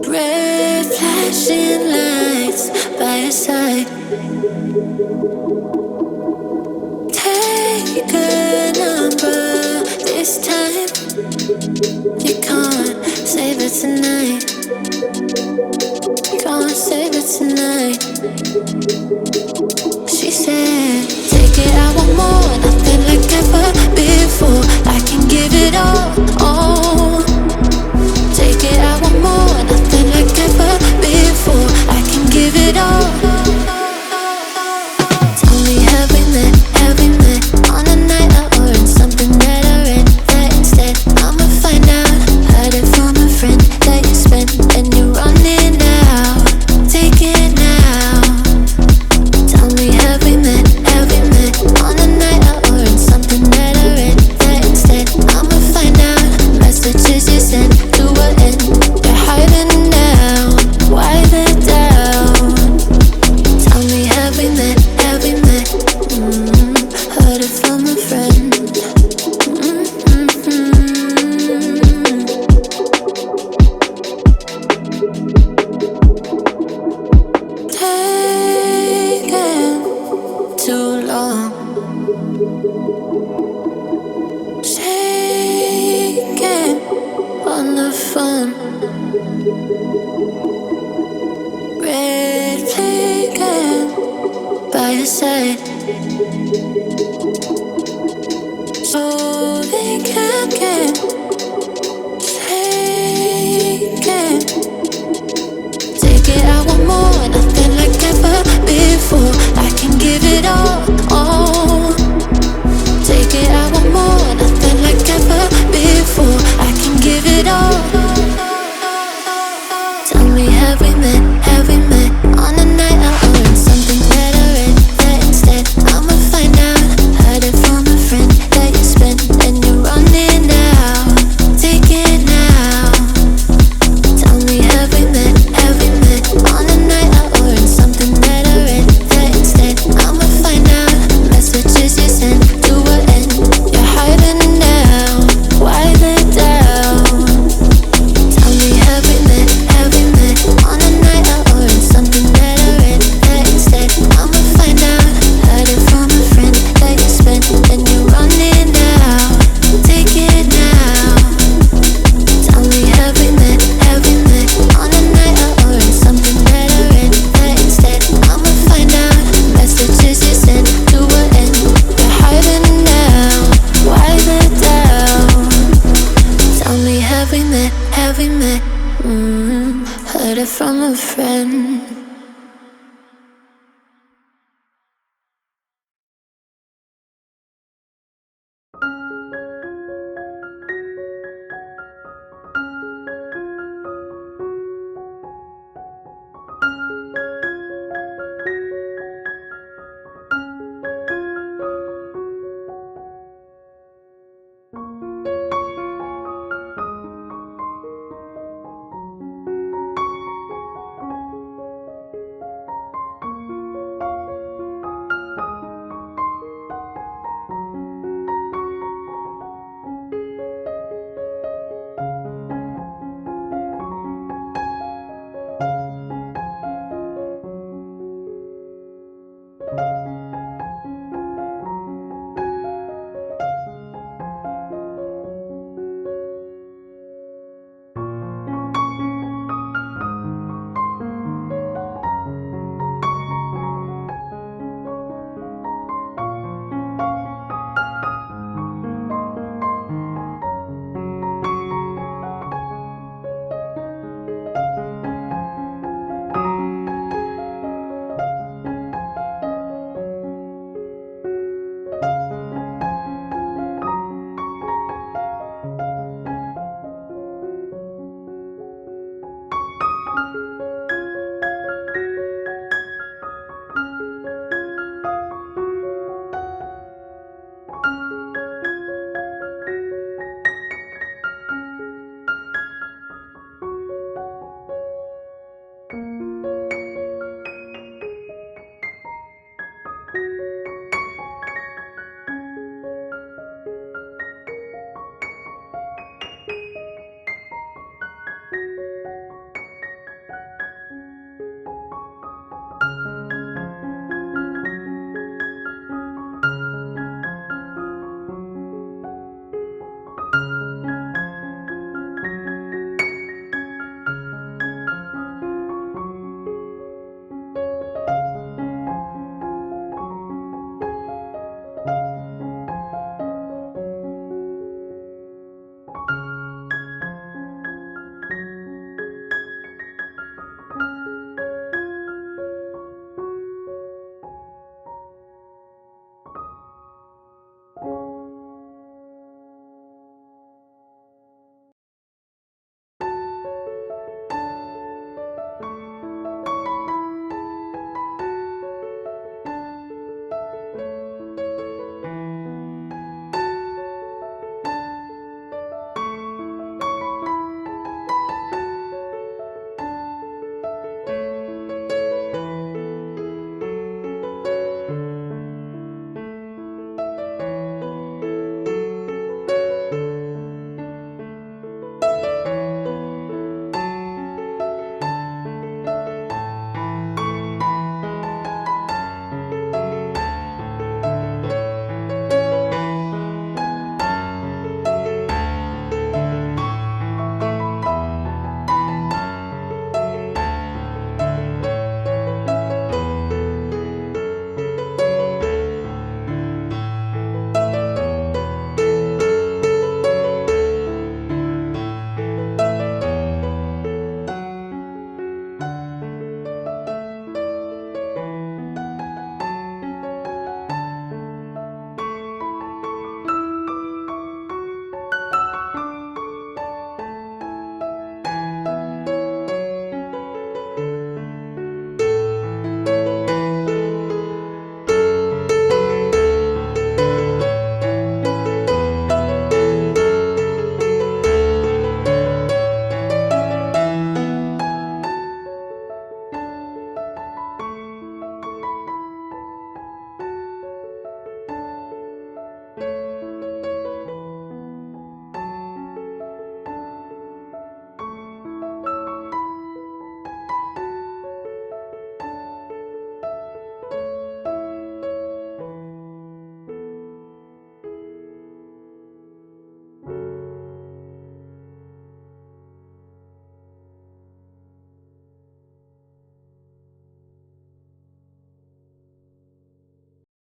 Red flashing lights by your side. Take a number this time. You can't save it tonight. Can't save it tonight. She said, take it, I want more. Nothing like ever before. I can give it all. Take it, I want more. Nothing like ever before. I can give it all. Tell me, have we met? Have we met on a night out or in something that I read? That instead, I'ma find out. Heard it from a friend that you spent and you're running out. Take it now. Tell me, have we met? Have we met on a night out or in something that I read? That instead, I'ma find out. Messages you sent to an end. They're hiding now. Why the doubt? Tell me, have we met? Have we met? Heard it from a friend. Taking too long. Shaking on the phone. Red flagging by your side. So they can't get taken. Take it, I want more. Nothing like ever before.